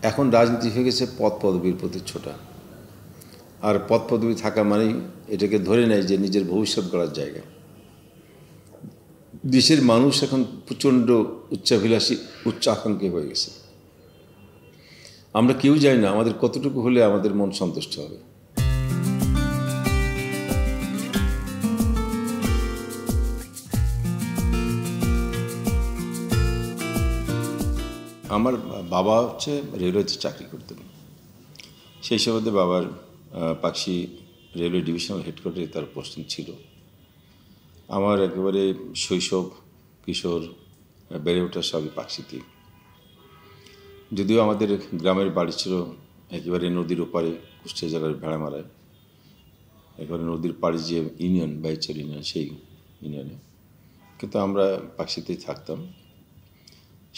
এখন রাজনীতি হয়ে গেছে পদ পদবীর প্রতি ছোটা, আর পদ পদবী থাকা মানেই এটাকে ধরে নেয় যে নিজের ভবিষ্যৎ গড়ার জায়গা। দেশের মানুষ এখন প্রচণ্ড উচ্চাভিলাষী, উচ্চাকাঙ্ক্ষী হয়ে গেছে। আমরা কেউ জানি না আমাদের কতটুকু হলে আমাদের মন সন্তুষ্ট হবে। আমার বাবা হচ্ছে রেলওয়েতে চাকরি করতেন। সেই সুবাদে বাবার পাকশি রেলওয়ে ডিভিশনাল হেডকোয়ার্টারে তার পোস্টিং ছিল। আমার একেবারে শৈশব, কিশোর, বেড়ে ওঠা সবই পাকশিতে। যদিও আমাদের গ্রামের বাড়ি ছিল একেবারে নদীর ওপারে, কুষ্টিয়া জেলার ভেড়ামারায়, একেবারে নদীর পাড়ে যে ইউনিয়ন, বাইচার ইউনিয়ন, সেই ইউনিয়নে। কিন্তু আমরা পাকশিতেই থাকতাম।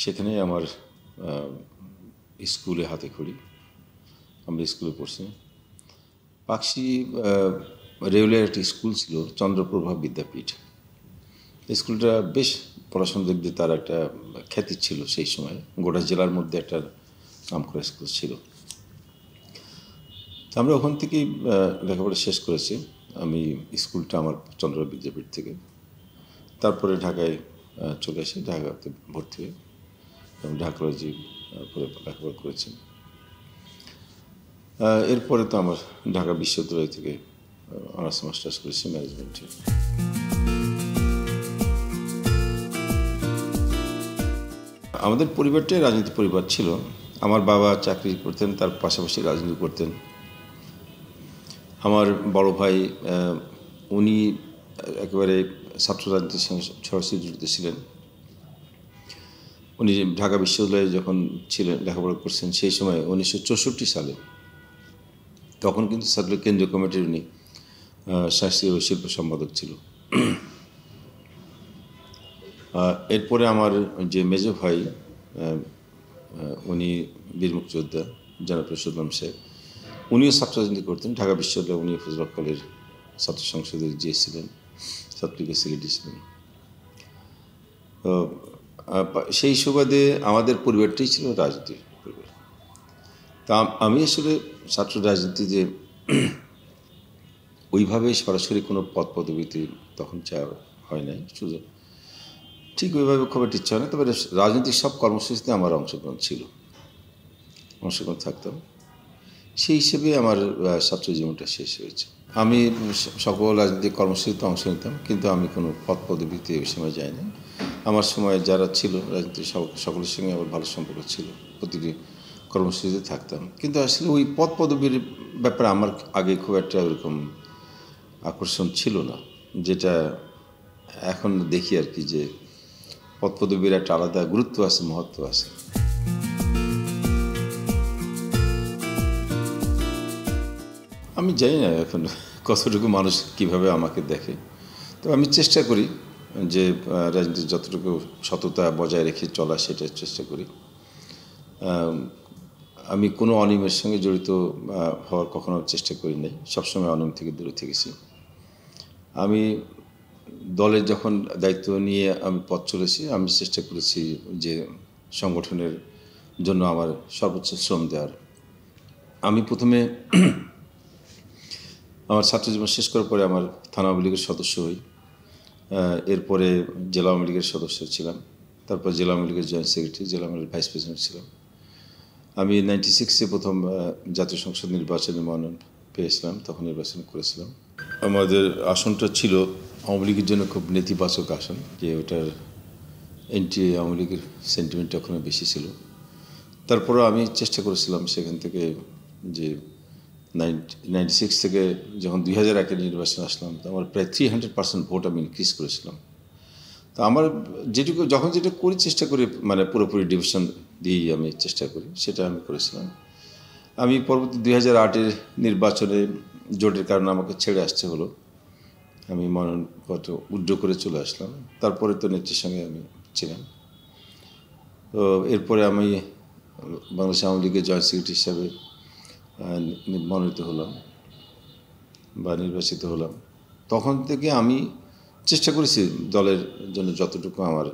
সেখানেই আমার স্কুলে হাতে খড়ি, আমরা স্কুলে পড়ছি। পাকশি রেলওয়ের একটি স্কুল ছিল, চন্দ্রপ্রভা বিদ্যাপীঠ। স্কুলটা বেশ পড়াশোনার দিক দিয়ে তার একটা খ্যাতি ছিল সেই সময়, গোটা জেলার মধ্যে একটা নামকরা স্কুল ছিল। আমরা ওখান থেকেই লেখাপড়া শেষ করেছি। আমি স্কুলটা আমার চন্দ্রপ্রভা বিদ্যাপীঠ থেকে, তারপরে ঢাকায় চলে আসি, ঢাকাতে ভর্তি হয়ে এবং ঢাকা কলেজে পরে লেখাপড়া করেছি। এরপরে তো আমার ঢাকা বিশ্ববিদ্যালয় থেকে অনার্স মাস্টার্স করেছি ম্যানেজমেন্টে। আমাদের পরিবারটাই রাজনীতি পরিবার ছিল। আমার বাবা চাকরি করতেন, তার পাশাপাশি রাজনীতি করতেন। আমার বড় ভাই, উনি একেবারে ছাত্র রাজনীতির সঙ্গে সরাসরি জড়িত ছিলেন। উনি ঢাকা বিশ্ববিদ্যালয়ে যখন ছিলেন, লেখাপড়া করছেন, সেই সময় 1964 সালে, তখন কিন্তু ছাত্রলীগ কেন্দ্রীয় কমিটির উনি শাস্ত্রীয় শিল্প সম্পাদক ছিল। এরপরে আমার যে মেজ ভাই, উনি বীর মুক্তিযোদ্ধা জনাব রশিদুল সাহেব, উনিও ছাত্র রাজনীতি করতেন। ঢাকা বিশ্ববিদ্যালয়ে উনি ফজলুল হক কলেজের ছাত্র সংসদের জিএস ছিলেন, ছাত্রলীগের সেক্রেটারি ছিলেন। তো সেই সুবাদে আমাদের পরিবারটাই ছিল রাজনীতির পরিবার। তা আমি আসলে ছাত্র রাজনীতিতে ওইভাবে সরাসরি কোনো পদ পদবীতে তখন চাওয়া হয় নাই, সুযোগ ঠিক ওইভাবে খুব একটা ইচ্ছা হয় না। তবে রাজনৈতিক সব কর্মসূচিতে আমার অংশগ্রহণ ছিল, অংশগ্রহণ থাকতাম। সেই হিসেবে আমার ছাত্র জীবনটা শেষ হয়েছে। আমি সকল রাজনৈতিক কর্মসূচিতে অংশ নিতাম, কিন্তু আমি কোনো পদ পদবীতে ওই সময় যাইনি। আমার সময় যারা ছিল রাজনীতির সকলের সঙ্গে আমার ভালো সম্পর্ক ছিল, প্রতিটি কর্মসূচিতে থাকতাম। কিন্তু আসলে ওই পদ পদবীর ব্যাপারে আমার আগে খুব একটা ওরকম আকর্ষণ ছিল না, যেটা এখন দেখি আর কি, যে পদ পদবীর একটা আলাদা গুরুত্ব আছে, মহত্ব আছে। আমি জানি না এখন কতটুকু মানুষ কিভাবে আমাকে দেখে। তো আমি চেষ্টা করি যে রাজনীতির যতটুকু সততা বজায় রেখে চলা, সেটা চেষ্টা করি। আমি কোনো অনিয়মের সঙ্গে জড়িত হওয়ার কখনো চেষ্টা করি নাই, সবসময় অনিয়ম থেকে দূরে থেকেছি। আমি দলের যখন দায়িত্ব নিয়ে আমি পথ চলেছি, আমি চেষ্টা করেছি যে সংগঠনের জন্য আমার সর্বোচ্চ শ্রম দেওয়ার। আমি প্রথমে আমার ছাত্রজীবন শেষ করার পরে আমার থানা আওয়ামী লীগের সদস্য হই। এরপরে জেলা আওয়ামী লীগের সদস্য ছিলাম, তারপর জেলা আওয়ামী লীগের জয়েন্ট সেক্রেটারি, জেলা আওয়ামী লীগের ভাইস প্রেসিডেন্ট ছিলাম। আমি 96-এ প্রথম জাতীয় সংসদ নির্বাচনে মনোনয়ন পেয়েছিলাম, তখন নির্বাচন করেছিলাম। আমাদের আসনটা ছিল আওয়ামী লীগের জন্য খুব নেতিবাচক আসন, যে ওটার এন্টি আওয়ামী লীগের সেন্টিমেন্ট ওখানে বেশি ছিল। তারপরেও আমি চেষ্টা করেছিলাম সেখান থেকে, যে 96 থেকে যখন 2001-এ নির্বাচন আসলাম, তো আমার প্রায় 300% ভোট আমি ইনক্রিজ করেছিলাম। তো আমার যেটুকু যখন যেটা করি চেষ্টা করি, মানে পুরোপুরি ডিভিশন দিয়েই আমি চেষ্টা করি, সেটা আমি করেছিলাম। আমি পরবর্তী 2008-এর নির্বাচনে জোটের কারণে আমাকে ছেড়ে আসতে হলো। আমি মনোনয়নপত্র উইথড্র করে চলে আসলাম। তারপরে তো নেত্রীর সঙ্গে আমি ছিলাম। তো এরপরে আমি বাংলাদেশ আওয়ামী লীগের জয়েন্ট সেক্রেটারি হিসাবে মনোনীত হলাম বা নির্বাচিত হলাম। তখন থেকে আমি চেষ্টা করেছি দলের জন্য যতটুকু আমার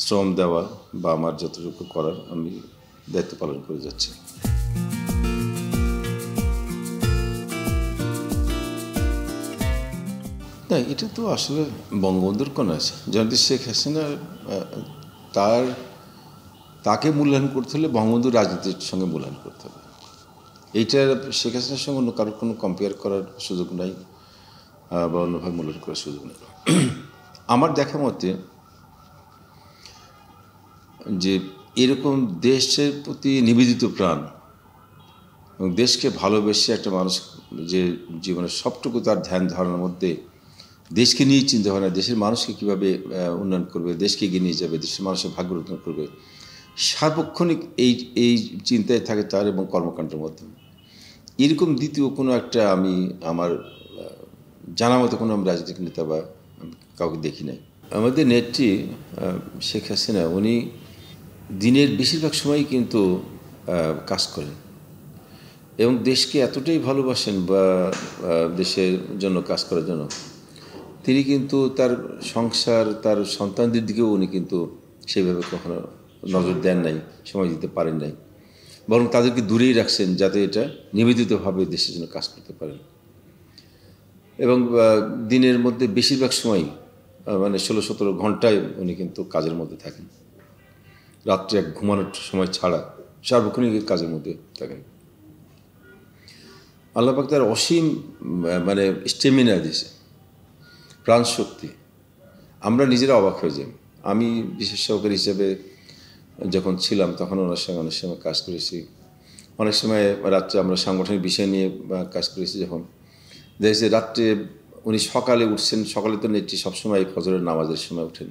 শ্রম দেওয়া বা আমার যতটুকু করার আমি দায়িত্ব পালন করে যাচ্ছে। না, এটা তো আসলে বঙ্গবন্ধুর কোনো আছে। জনাব শেখ হাসিনা তাকে মূল্যায়ন করতে হলে বঙ্গবন্ধুর রাজনীতির সঙ্গে মূল্যায়ন করতে হবে। এইটা শেখ হাসিনার সঙ্গে অন্য কারোর কোনো কম্পেয়ার করার সুযোগ নাই বা অন্যভাবে মূল্যায়ন করার সুযোগ নেই। আমার দেখা মতে যে এরকম দেশের প্রতি নিবেদিত প্রাণ এবং দেশকে ভালোবেসে একটা মানুষ যে জীবনের সবটুকু তার ধ্যান ধারণার মধ্যে দেশকে নিয়ে চিন্তা ভাবনা, দেশের মানুষকে কীভাবে উন্নয়ন করবে, দেশকে এগিয়ে নিয়ে যাবে, দেশের মানুষের ভাগ্য রক্ষণ করবে, সার্বক্ষণিক এই চিন্তায় থাকে তার এবং কর্মকাণ্ডের মাধ্যমে। এরকম দ্বিতীয় কোনো একটা আমি আমার জানা মতো কোনো রাজনৈতিক নেতা বা কাউকে দেখি নাই। আমাদের নেত্রী শেখ হাসিনা উনি দিনের বেশিরভাগ সময়ই কিন্তু কাজ করেন এবং দেশকে এতটাই ভালোবাসেন বা দেশের জন্য কাজ করার জন্য তিনি কিন্তু তার সংসার, তার সন্তানদের দিকেও উনি কিন্তু সেভাবে কখনো নজর দেন নাই, সময় দিতে পারেন নাই, বরং তাদেরকে দূরেই রাখছেন যাতে এটা নিবেদিতভাবে দেশের জন্য কাজ করতে পারেন। এবং দিনের মধ্যে বেশিরভাগ সময় মানে 16-17 ঘন্টায় উনি কিন্তু কাজের মধ্যে থাকেন, রাত্রে এক ঘুমানোর সময় ছাড়া সার্বক্ষণিক কাজের মধ্যে থাকেন। আল্লাহ পাক তার অসীম মানে স্টেমিনা দিয়েছে, প্রাণশক্তি। আমরা নিজেরা অবাক হয়ে যাই। আমি বিশেষ সহকারী হিসেবে যখন ছিলাম তখন ওনার সঙ্গে অনেক সময় কাজ করেছি, অনেক সময় রাত্রে আমরা সাংগঠনিক বিষয় নিয়ে কাজ করেছি। যখন দেখেছি রাত্রে উনি সকালে উঠছেন, সকালে তো নেত্রী সবসময় ফজরের নামাজের সময় ওঠেন,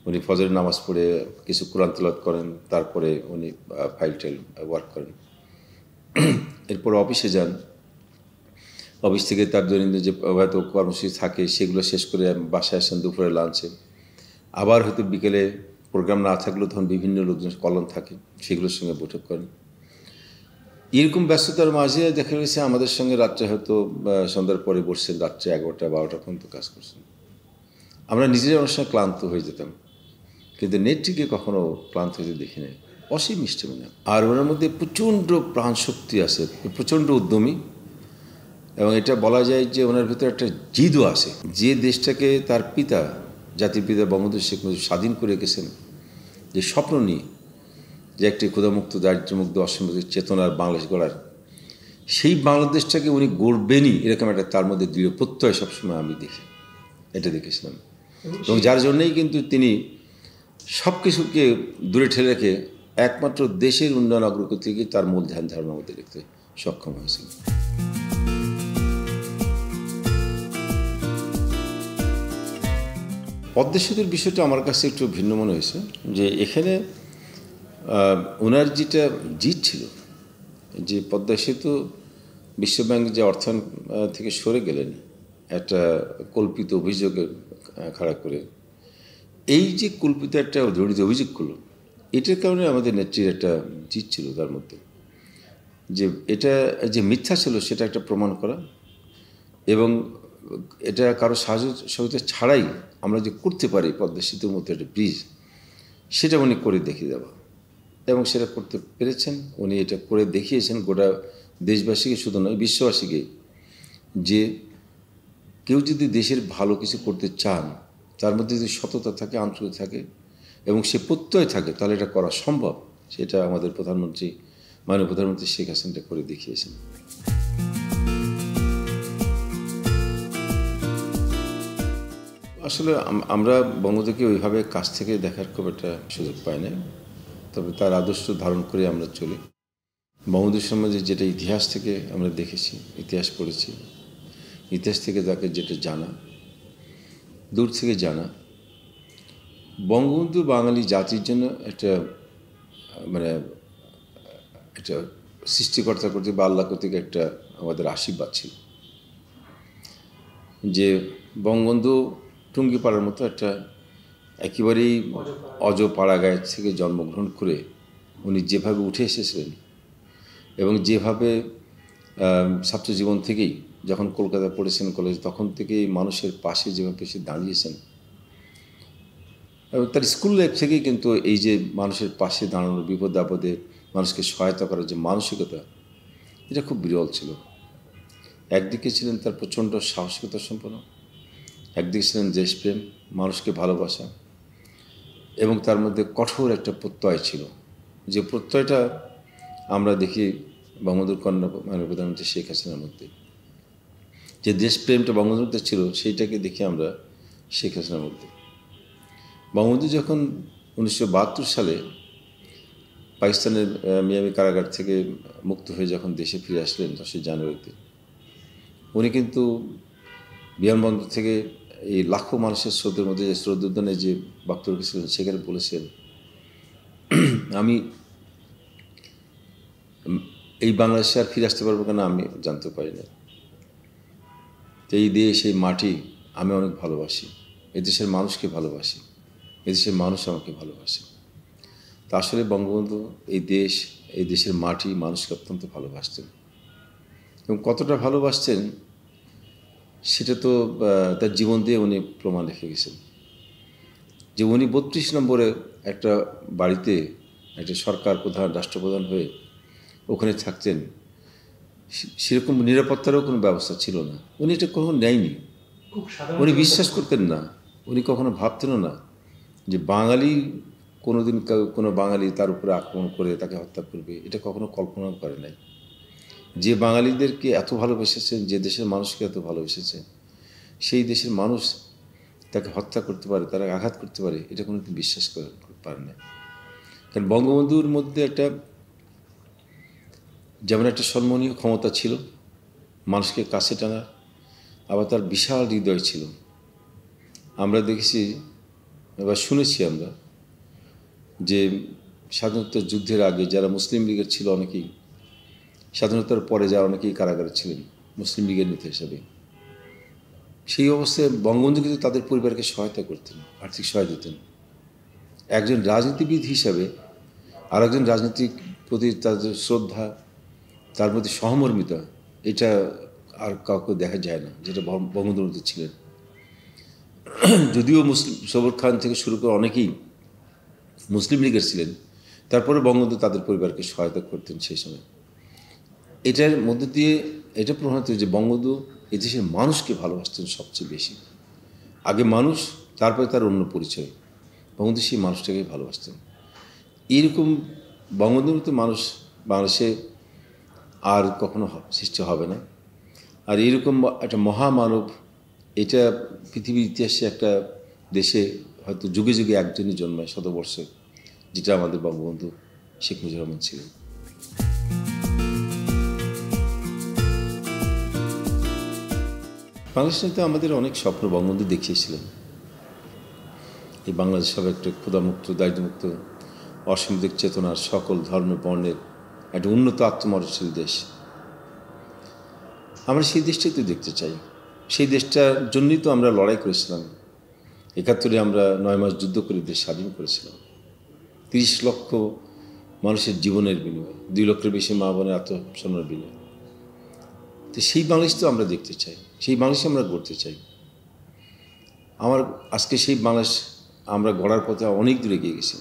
উনি ফজরের নামাজ পড়ে কিছু কোরআন তেলাওয়াত করেন, তারপরে উনি ফাইল টাইল ওয়ার্ক করেন, এরপর অফিসে যান, অফিস থেকে তার দৈনন্দিন যে হয়তো কর্মসূচি থাকে সেগুলো শেষ করে বাসায় আসেন দুপুরে লাঞ্চে, আবার হয়তো বিকেলে প্রোগ্রাম না থাকলেও তখন বিভিন্ন লোকজন কলম থাকে সেগুলোর সঙ্গে বৈঠক করেন। এরকম ব্যস্ততার মাঝে দেখা গেছে আমাদের সঙ্গে রাত্রে হয়তো সন্ধ্যার পরে বসছেন, রাত্রে 11টা-12টা পর্যন্ত কাজ করছেন। আমরা নিজেরাই অনেক সময় ক্লান্ত হয়ে যেতাম, কিন্তু নেত্রীকে কখনো ক্লান্ত হতে দেখি নাই, অসীম মিষ্টিমনা। আর ওনার মধ্যে প্রচণ্ড প্রাণশক্তি আছে, প্রচণ্ড উদ্যমী, এবং এটা বলা যায় যে ওনার ভিতরে একটা জিদও আছে। যে দেশটাকে তার পিতা, জাতির পিতা বঙ্গবন্ধু শেখ মুজিব স্বাধীন করে রেখেছেন, যে স্বপ্ন নিয়ে যে একটি ক্ষুধামুক্ত, দারিদ্র্যমুক্ত, অসীমতিক চেতনার বাংলাদেশ গড়ার, সেই বাংলাদেশটাকে উনি গড়বেনই এরকম একটা তার মধ্যে দৃঢ় প্রত্যয় সবসময় আমি দেখি, এটা দেখেছিলাম। এবং যার জন্যই কিন্তু তিনি সব কিছুকে দূরে ঠেলে রেখে একমাত্র দেশের উন্নয়ন অগ্রগতিকে তার মূল ধ্যান ধারণার মধ্যে রাখতে সক্ষম হয়েছিল। পদ্মা সেতুর বিষয়টা আমার কাছে একটু ভিন্ন মনে হয়েছে, যে এখানে ওনার যেটা জিত ছিল যে পদ্মা সেতু বিশ্বব্যাংক যে অর্থায়ন থেকে সরে গেলেন একটা কল্পিত অভিযোগের খাড়া করে, এই যে কল্পিত একটা জড়িত অভিযোগ করলো, এটার কারণে আমাদের নেত্রীর একটা জিত ছিল তার মধ্যে, যে এটা যে মিথ্যা ছিল সেটা একটা প্রমাণ করা, এবং এটা কারো সহযোগিতা ছাড়াই আমরা যে করতে পারি পদ্মা সেতুর মধ্যে একটা ব্রিজ, সেটা উনি করে দেখিয়ে দেওয়া, এবং সেটা করতে পেরেছেন। উনি এটা করে দেখিয়েছেন গোটা দেশবাসীকে, শুধু নয় বিশ্ববাসীকে, যে কেউ যদি দেশের ভালো কিছু করতে চান, তার মধ্যে যদি সততা থাকে, আন্তরিকতা থাকে এবং সে প্রত্যয় থাকে, তাহলে এটা করা সম্ভব। সেটা আমাদের প্রধানমন্ত্রী, মাননীয় প্রধানমন্ত্রী শেখ হাসিনা করে দেখিয়েছেন। আসলে আমরা বঙ্গবন্ধুকে ওইভাবে কাছ থেকে দেখার খুব একটা সুযোগ পাই না, তবে তার আদর্শ ধারণ করে আমরা চলি। বঙ্গবন্ধুর সম্বন্ধে যেটা ইতিহাস থেকে আমরা দেখেছি, ইতিহাস পড়েছি, ইতিহাস থেকে তাকে যেটা জানা, দূর থেকে জানা, বঙ্গবন্ধু বাঙালি জাতির জন্য একটা মানে একটা সৃষ্টিকর্তা কর্তৃক বা আল্লাহ কর্তৃক একটা আমাদের আশীর্বাদ ছিল, যে বঙ্গবন্ধু টুঙ্গিপাড়ার মতো একটা একেবারেই অজপাড়া গায়ের থেকে জন্মগ্রহণ করে উনি যেভাবে উঠে এসেছিলেন, এবং যেভাবে ছাত্রজীবন থেকেই যখন কলকাতায় পড়েছেন কলেজ, তখন থেকেই মানুষের পাশে যেভাবে এসে দাঁড়িয়েছেন, এবং তার স্কুল লাইফ থেকেই কিন্তু এই যে মানুষের পাশে দাঁড়ানো, বিপদ আপদে মানুষকে সহায়তা করার যে মানসিকতা, এটা খুব বিরল ছিল। একদিকে ছিলেন তার প্রচণ্ড সাহসিকতা সম্পন্ন, একদিকে ছিলেন দেশপ্রেম, মানুষকে ভালোবাসা, এবং তার মধ্যে কঠোর একটা প্রত্যয় ছিল, যে প্রত্যয়টা আমরা দেখি বঙ্গবন্ধুর কন্যা মাননীয় প্রধানমন্ত্রী শেখ হাসিনার মধ্যে। যে দেশপ্রেমটা বঙ্গবন্ধুতে ছিল, সেইটাকে দেখি আমরা শেখ হাসিনার মধ্যে। বঙ্গবন্ধু যখন 1972 সালে পাকিস্তানের মিয়ামি কারাগার থেকে মুক্ত হয়ে যখন দেশে ফিরে আসলেন 10 জানুয়ারিতে, উনি কিন্তু বিমানবন্দর থেকে এই লাখো মানুষের স্রোতের মধ্যে যে শ্রদ্ধোদ্যানে যে বক্তব্য রেখেছিলেন, সেখানে বলেছেন, আমি এই বাংলাদেশে আর ফিরে আসতে পারবো কেন আমি জানতে পারি না। তো এই দেশ, এই মাটি আমি অনেক ভালোবাসি, এদেশের মানুষকে ভালোবাসি, এদেশের মানুষ আমাকে ভালোবাসে। তা আসলে বঙ্গবন্ধু এই দেশ, এই দেশের মাটি, মানুষকে অত্যন্ত ভালোবাসতেন, এবং কতটা ভালোবাসতেন সেটা তো তার জীবন দিয়ে উনি প্রমাণ রেখে গেছেন। যে উনি 32 নম্বরে একটা বাড়িতে একটা সরকার প্রধান, রাষ্ট্রপ্রধান হয়ে ওখানে থাকতেন, সেরকম নিরাপত্তারও কোনো ব্যবস্থা ছিল না। উনি এটা কখনো নেয়নি, উনি বিশ্বাস করতেন না, উনি কখনো ভাবতেনও না যে বাঙালি কোনোদিন কোনো বাঙালি তার উপরে আক্রমণ করে তাকে হত্যা করবে, এটা কখনো কল্পনাও করে নাই। যে বাঙালিদেরকে এত ভালোবেসেছেন, যে দেশের মানুষকে এত ভালোবেসেছেন, সেই দেশের মানুষ তাকে হত্যা করতে পারে, তারা আঘাত করতে পারে, এটা কোনোদিন বিশ্বাস করতে পারে না। কারণ বঙ্গবন্ধুর মধ্যে একটা যেমন একটা সম্মানীয় ক্ষমতা ছিল মানুষকে কাছে টানার, আবার তার বিশাল হৃদয় ছিল। আমরা দেখেছি, এবার শুনেছি আমরা, যে স্বাধীনতা যুদ্ধের আগে যারা মুসলিম লীগের ছিল অনেকেই, স্বাধীনতার পরে যারা অনেকেই কারাগারে ছিলেন মুসলিম লীগের নেতা হিসাবে, সেই অবস্থায় বঙ্গবন্ধু কিন্তু তাদের পরিবারকে সহায়তা করতেন, আর্থিক সহায়তা দিতেন। একজন রাজনীতিবিদ হিসাবে আর একজন রাজনীতিক প্রতি তাদের শ্রদ্ধা, তার প্রতি সহমর্মিতা, এটা আর কাউকে দেখা যায় না, যেটা বঙ্গবন্ধুর মধ্যে ছিলেন। যদিও মুসলিম সবর খান থেকে শুরু করে অনেকেই মুসলিম লীগের ছিলেন, তারপরে বঙ্গবন্ধু তাদের পরিবারকে সহায়তা করতেন সেই সময়। এটার মধ্যে দিয়ে এটা প্রমাণিত যে বঙ্গবন্ধু এদেশের মানুষকে ভালোবাসতেন সবচেয়ে বেশি। আগে মানুষ, তারপরে তার অন্য পরিচয়। বঙ্গবন্ধু সেই মানুষটাকেই ভালোবাসতেন। এইরকম বঙ্গবন্ধুর মতো মানুষ বাংলাদেশে আর কখনো সৃষ্টি হবে না। আর এইরকম একটা মহামানব, এটা পৃথিবীর ইতিহাসে একটা দেশে হয়তো যুগে যুগে একজনই জন্মায় শতবর্ষে, যেটা আমাদের বঙ্গবন্ধু শেখ মুজিবুর রহমান ছিলেন। বাংলাদেশে তো আমাদের অনেক স্বপ্ন বঙ্গবন্ধু দেখিয়েছিলেন। এই বাংলাদেশ হবে একটা ক্ষুধামুক্ত, দারিদ্র্যমুক্ত, অসামাজিক চেতনার, সকল ধর্ম বর্ণের একটা উন্নত আত্মমর্যাদশীল দেশ। আমরা সেই দেশটাই তো দেখতে চাই। সেই দেশটার জন্যই তো আমরা লড়াই করেছিলাম। 71-এ আমরা 9 মাস যুদ্ধ করে দেশ স্বাধীন করেছিলাম 30 লক্ষ মানুষের জীবনের বিনিময়ে, 2 লক্ষের বেশি মা বোনের আত্মসম্মানের বিনিময়ে। তো সেই বাংলাদেশ তো আমরা দেখতে চাই, সেই বাংলাদেশ আমরা গড়তে চাই। আজকে সেই বাংলাদেশ আমরা গড়ার পথে অনেক দূরে এগিয়ে গেছি।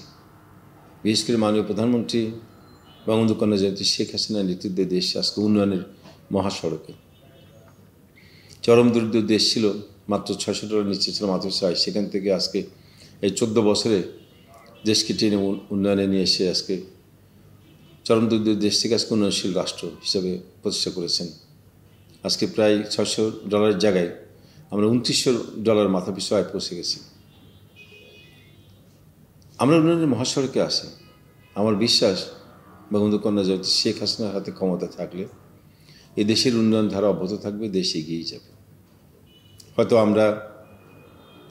বিশেষ করে মাননীয় প্রধানমন্ত্রী বঙ্গবন্ধু কন্যা জয়ন্তী শেখ হাসিনার নেতৃত্বে দেশ আজকে উন্নয়নের মহাসড়কে। চরম দরিদ্র দেশ ছিল, মাত্র $600 নিচে ছিল মাত্র চাই, সেখান থেকে আজকে এই 14 বছরে দেশকে টেনে উন্নয়নে নিয়ে এসে আজকে চরম দরিদ্র দেশ থেকে আজকে উন্নয়নশীল রাষ্ট্র হিসেবে প্রতিষ্ঠা করেছেন। আজকে প্রায় $600 জায়গায় আমরা $2900 মাথা পিছু আয় পৌঁছে গেছি। আমরা উন্নয়নের মহাসড়কে আসি। আমার বিশ্বাস বঙ্গবন্ধু কন্যা জয়ন্তী শেখ হাসিনার হাতে ক্ষমতা থাকলে এই দেশের উন্নয়ন ধারা অব্যাহত থাকবে, দেশ এগিয়েই যাবে। হয়তো আমরা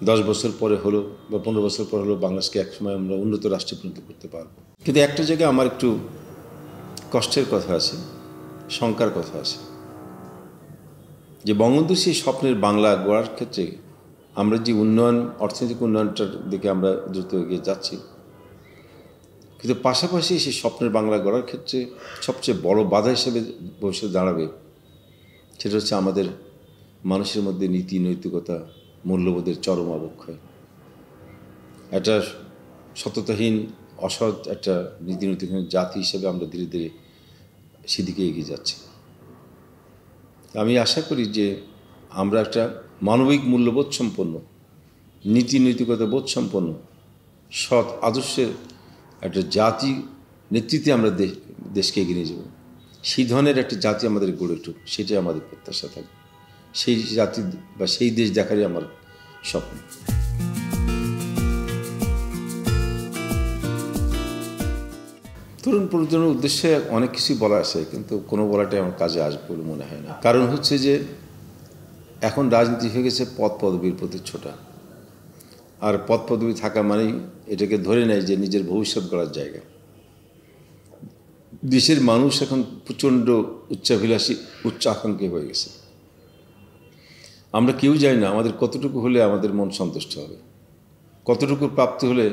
10 বছর পরে হলো বা 15 বছর পর হলো বাংলাদেশকে একসময় আমরা উন্নত রাষ্ট্রে পরিণত করতে পারবো। কিন্তু একটা জায়গায় আমার একটু কষ্টের কথা আছে, শঙ্কার কথা আছে, যে বঙ্গবন্ধু সেই স্বপ্নের বাংলা গড়ার ক্ষেত্রে আমরা যে উন্নয়ন, অর্থনৈতিক উন্নয়নটার দিকে আমরা দ্রুত এগিয়ে যাচ্ছি, কিন্তু পাশাপাশি সেই স্বপ্নের বাংলা গড়ার ক্ষেত্রে সবচেয়ে বড় বাধা হিসেবে ভবিষ্যতে দাঁড়াবে সেটা হচ্ছে আমাদের মানুষের মধ্যে নীতি নৈতিকতা, মূল্যবোধের চরম অবক্ষয়। একটা সততাহীন অসৎ একটা নীতিনৈতিকহীন জাতি হিসেবে আমরা ধীরে ধীরে সেদিকে এগিয়ে যাচ্ছি। আমি আশা করি যে আমরা একটা মানবিক মূল্যবোধ সম্পন্ন, নীতি নৈতিকতা বোধ সম্পন্ন, সৎ আদর্শের একটা জাতি নেতৃত্বে আমরা দেশকে এগিয়ে নিয়ে যাব। সেই ধরনের একটা জাতি আমাদের গড়ে উঠুক, সেটাই আমাদের প্রত্যাশা থাকবে। সেই জাতি বা সেই দেশ দেখারই আমার স্বপ্ন। তরুণ প্রজন্মের উদ্দেশ্যে অনেক কিছুই বলা আছে, কিন্তু কোনো বলাটাই আমার কাজে আসবে বলে মনে হয় না। কারণ হচ্ছে যে এখন রাজনীতি হয়ে গেছে পদ পদবীর প্রতি ছোটা, আর পদ পদবী থাকা মানেই এটাকে ধরে নেয় যে নিজের ভবিষ্যৎ গড়ার জায়গা। দেশের মানুষ এখন প্রচণ্ড উচ্চাভিলাষী, উচ্চাকাঙ্ক্ষী হয়ে গেছে। আমরা কেউ জানি না আমাদের কতটুকু হলে আমাদের মন সন্তুষ্ট হবে, কতটুকু প্রাপ্তি হলে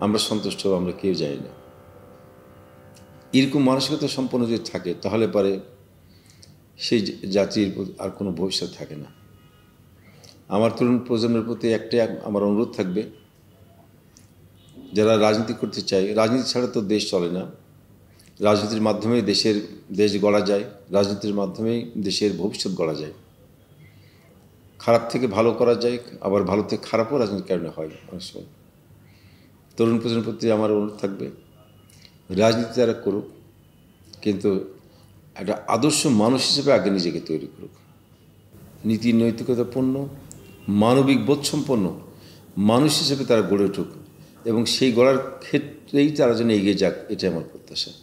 আমরা সন্তুষ্ট হব, আমরা কেউ জানি না। এরকম মানসিকতা সম্পন্ন যদি থাকে তাহলে পরে সেই জাতির আর কোনো ভবিষ্যৎ থাকে না। আমার তরুণ প্রজন্মের প্রতি একটাই আমার অনুরোধ থাকবে, যারা রাজনীতি করতে চায়, রাজনীতি ছাড়া তো দেশ চলে না। রাজনীতির মাধ্যমেই দেশ গড়া যায়, রাজনীতির মাধ্যমেই দেশের ভবিষ্যৎ গড়া যায়। খারাপ থেকে ভালো করা যায়, আবার ভালো থেকে খারাপও রাজনীতির কারণে হয় অনেক সময়। তরুণ প্রজন্মের প্রতি আমার অনুরোধ থাকবে, রাজনীতি তারা করুক, কিন্তু একটা আদর্শ মানুষ হিসেবে আগে নিজেকে তৈরি করুক। নীতি নৈতিকতাপূর্ণ, মানবিক বোধসম্পন্ন মানুষ হিসেবে তারা গড়ে উঠুক, এবং সেই গড়ার ক্ষেত্রেই তারা যেন এগিয়ে যাক, এটাই আমার প্রত্যাশা।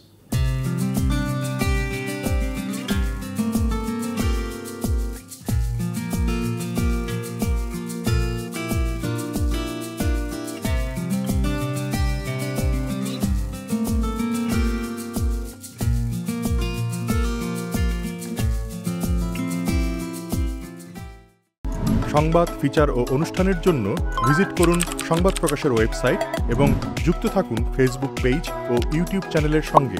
সংবাদ, ফিচার ও অনুষ্ঠানের জন্য ভিজিট করুন সংবাদ প্রকাশের ওয়েবসাইট এবং যুক্ত থাকুন ফেসবুক পেজ ও ইউটিউব চ্যানেলের সঙ্গে।